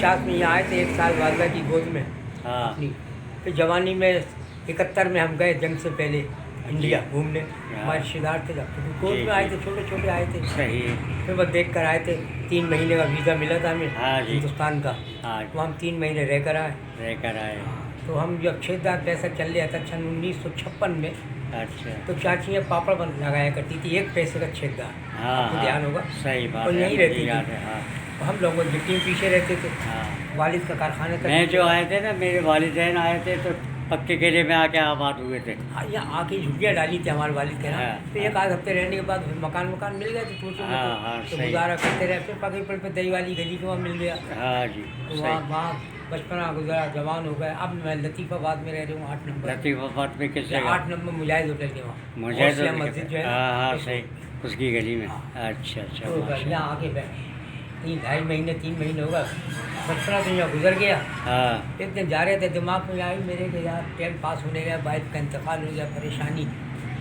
50 में यहाँ आए थे, 1 साल वालदा की गोद में हाँ अपनी। फिर जवानी में 71 में हम गए जंग से पहले इंडिया घूमने, हमारे रिश्तेदार थे जब, तो गोद में आए थे, छोटे छोटे आए थे। सही है। फिर बस देख कर आए थे। 3 महीने का वीज़ा मिला था हमें हाँ जी। हिंदुस्तान का, हाँ तो हम 3 महीने रह कर आए। रहकर आए। तो हम जब 6 पैसा चल रहा था सन 1956 में, अच्छा तो चाचियाँ पापड़ बन लगाया करती थी, 1 पैसे का छेदा, हाँ आपको ध्यान होगा। सही बात और है, यहीं मुझे रहती याद थी। है। हाँ तो हम लोग गिट्टी पीछे रहते थे, हाँ। वालिद का कारखाने तक। मैं जो आए थे ना, मेरे वालिदैन आए थे तो पक्के किले में आके आबाद हुए थे। हाँ, यहाँ आके झुग्गियाँ डाली थी हमारे वालिद के ना। हाँ, तो 1 आध हफ्ते रहने के बाद फिर मकान मिल गया, तो सोचे हाँ, हाँ, तो सही। गुजारा करते रहे। फिर पकड़ पे दही वाली गली के वहाँ मिल गया, हाँ जी तो सही। वहाँ बचपना गुजरा, जवान हो गए। अब मैं लतीफ़ाबाद में रह रहा हूँ 8 नंबर, लतीफ़ाबाद में किस जगह? 8 नंबर मुजाहिद होटल के वहाँ, मुझे गौसिया मस्जिद जो है ना, हाँ हाँ इस- सही, उसकी गली में। हाँ। अच्छा अच्छा तो माशाल्लाह। यहाँ आके बैठे 3 महीने 3 महीने होगा, बचपना तो यहाँ गुजर गया। हाँ एक दिन जा रहे थे, दिमाग में आई मेरे कि यार टाइम पास होने गया, वाइफ का इंतकाल हो गया, परेशानी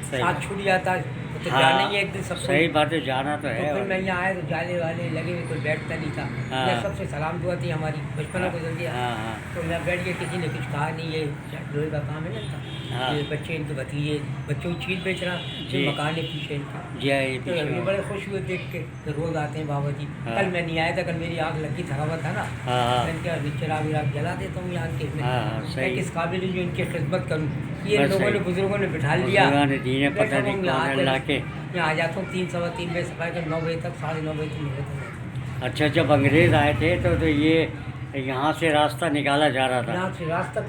सही। साथ छूट जाता, तो हाँ, जाना ही है एक दिन सबको। सही बात है, जाना तो तो है। फिर और- मैं यहाँ आया तो जाले वाले लगे हुए, कोई बैठता नहीं था। हाँ। मैं सबसे सलाम दुआ थी हमारी, बचपना गुजर गया। हाँ हाँ तो मैं बैठ गया, किसी ने कुछ कहा नहीं, ये लोहे का काम है ना इनका। हाँ। ये बच्चे इनके भतीजे बच्चों की चीज़ बेच रहा, जी। ये मकान है पीछे इनके। जी हाँ, ये तो पीछे अभी में। बड़े खुश हुए देख के कि रोज़ आते हैं बाबा जी। हाँ। कल मैं नहीं आया था, कल मेरी आँख लगी, थकावट था ना। हाँ हाँ मैंने कहा चिराग विराग जला देता हूँ यहाँ के। हाँ, हाँ, मैं सही। किस काबिल हूँ जो इनकी खिदमत करूँ। ये बस लोगों ने सही। बुजुर्गों ने बिठा लिया, बुजुर्गान ने दीन है, बैठा पता नहीं हूँ कौन यहाँ है आके। ला के। यहाँ आ जाता हूँ 3 सवा 3 बजे सफाई कर, 9 बजे तक 9:30 बजे तक मेरे तक। अच्छा, जब अंग्रेज़ आए थे तो ये यहाँ से रास्ता निकाला जा रहा था। यहाँ से रास्ता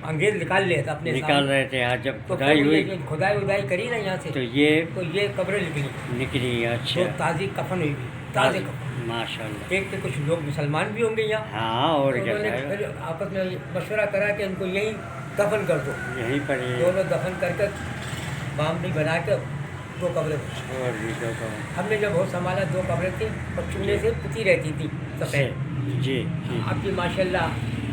अंग्रेज निकाल लिए थे अपने निकाल सामने। रहे थे। हाँ, जब तो खुदाई फिर हुई ये खुदाई उदाई करी ना यहाँ से, तो ये तो ये कब्रें निकली, निकली। तो अच्छा ताज़ी कफन हुई, ताज़े कफन। माशाल्लाह। एक तो कुछ लोग मुसलमान भी होंगे यहाँ, हाँ और तो क्या उन्होंने है? फिर आपस में मशवरा करा कि इनको यहीं दफन कर दो। यहीं पर ये दोनों दफन करके बामनी बना के 2 कब्रें। और भी तो हमने जब बहुत संभाला 2 कब्रें थी और चूने से पुती रहती थी सफ़ेद। जी जी। अब की माशाल्लाह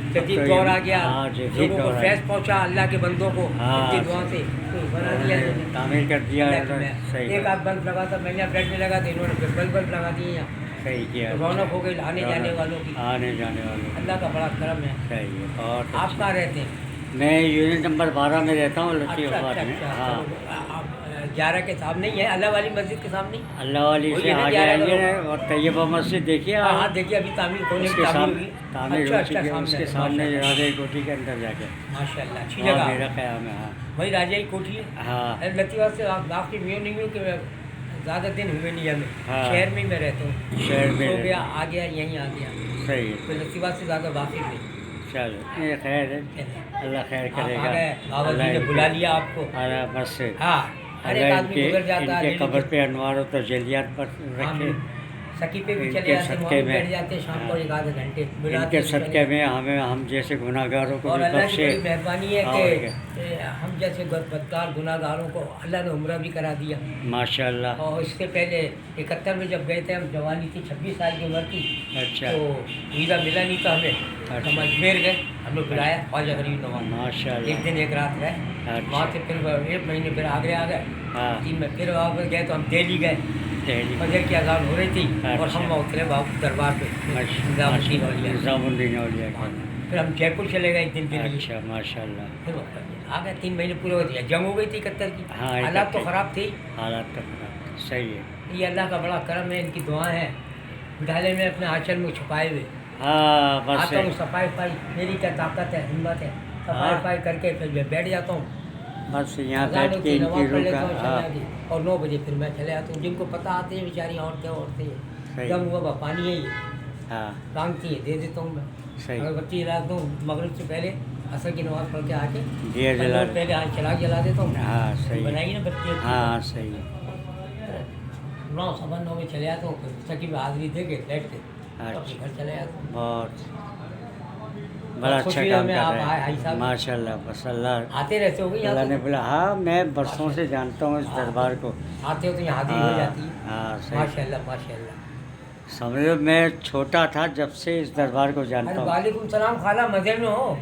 अब जदीद तो दौर ये- आ गया, हाँ, जदीद लोगों को दौर आ फैज़ पहुँचा अल्लाह के बंदों को हाँ, उनकी दुआ से, तो बना दिया इन्होंने। तामीर कर दिया अल्लाह है, की मैं- सही एक बात। आध बल्ब लगा था, मैं यहाँ बैठने लगा तो इन्होंने फिर बल्ब लगा दिए यहाँ। सही किया। रौनक हो गई आने जाने वालों की। आने जाने वालों की। अल्लाह का बड़ा करम है। सही है। और आप कहाँ रहते हैं? मैं यूनिट नंबर 12 में रहता हूँ, अच्छा लतीफ़ाबाद अच्छा में। अच्छा, हाँ, चलो, आप 11 के सामने ही है, अल्लाह वाली मस्जिद के सामने ही? अल्लाह वाली वही से है ना, आगे 11 आएंगे का ना, और तैयबा मस्जिद देखिए हाँ आप। हाँ, देखिए अभी तामीर होने की उसके तामीर सामने हुई। तामीर अच्छा हो अच्छा, चुकी है, उसके सामने माशाल्लाह राजा कोठी के अंदर जाके माशाल्लाह, अच्छी वहाँ जगह मेरा है। क़याम है। हाँ वही राजा की कोठी है। हाँ अरे लतीफ़ाबाद से आप आपकी व्यू नहीं हुई कि मैं ज़्यादा दिन हुए नहीं हमें, हाँ। शहर में ही मैं रहता हूँ। शहर में सो रहते गया, हैं। आ गया, यहीं आ गया, सही है। तो लतीफ़ाबाद से ज़्यादा वाकिफ़ नहीं। चलो ये खैर है, अल्लाह खैर आप आ करेगा। गए, बाबा जी ने अल्लाह बुला लिया आपको। अल्लाह बस से हाँ, हर एक अल्लाह आदमी गुजर जाता है, इनके लेकिन कब्र पे अनवार हो तो जलियात पर रखे। सकी पे भी इनके चले जाते हैं, वहाँ सदक़े भी में- बैठ जाते हैं शाम को हाँ। 1 आधे घंटे बुलाते इनके हैं, चले सदक़े में हमें हम जैसे गुनाहगारों को और भी अल्लाह की बख्शे। बड़ी मेहरबानी है और कि क्या। हम जैसे बदकार गुनाहगारों को अल्लाह ने उम्रा भी करा दिया। माशाल्लाह। और इससे पहले 71 में जब गए थे, हम जवानी थी, 26 साल की उम्र थी, अच्छा तो वीज़ा मिला नहीं था हमें, अच्छा। हम अजमेर गए, हमें बुलाया ख्वाजा गरीब नवाज, माशाल्लाह। 1 दिन 1 रात रहे। अच्छा। वहाँ से फिर 1 महीने फिर आगरे आ गए, हाँ 3 में फिर वहाँ पर गए तो हम दिल्ली गए, दिल्ली। फजर की अजान हो रही थी और अच्छा। हम उतरे बाबू दरबार पे निज़ामुद्दीन औलिया। निज़ामुद्दीन औलिया हाँ, का। फिर हम जयपुर चले गए 1 दिन के लिए, अच्छा माशाल्लाह। फिर वापस आ गए। 3 महीने पूरे हो गए, जंग हो गई थी 71 की, हाँ, हालात तो 71 ख़राब थे। हालात तो खराब। सही है। ये अल्लाह का बड़ा करम है, इनकी दुआ है, बिठाले में अपने आंचल में छुपाए हुए हाँ बस आता हूँ, सफाई पाई, मेरी क्या ताकत है, हिम्मत है, सफाई हाँ। पाई करके फिर मैं बैठ जाता हूँ, बस यहाँ अज़ान बैठ होती के है, इनकी नमाज़ पढ़ रूह लेता का। हूँ हाँ शरिया की, और 9 बजे फिर मैं चले आता हूँ। जिनको पता आते हैं बेचारी औरतें सही। जब हुआ पानी है ये हाँ मांगती है, दे देता हूँ मैं, सही। अगरबत्ती जलाता हूँ, मगरिब से पहले असर की नमाज़ पढ़ के आके दिया जला। पहले आज चिराग जला देता हूँ। हाँ सही। बनाइए ना बच्चे, हाँ सही है। 9 सवा 9 में चले जाता हूँ, फिर सकी में हाजिरी दे के बैठ के अच्छा। अपने घर चले जाता हूँ। बहुत बड़ा अच्छा खुशी काम में कर आप रहे आए, भाई हैं साहब। माशाल्लाह। बस अल्लाह आते रहते हो अल्लाह ने यहाँ बोला। हाँ मैं बरसों से जानता हूँ इस दरबार को। तो? आते हो तो यहाँ हाजिरी हो जाती है। हाँ सही। माशाल्लाह माशाल्लाह। समझो मैं छोटा था जब से इस दरबार को जानता अरे हूँ। वालेकुम सलाम, खाला मज़े में हो?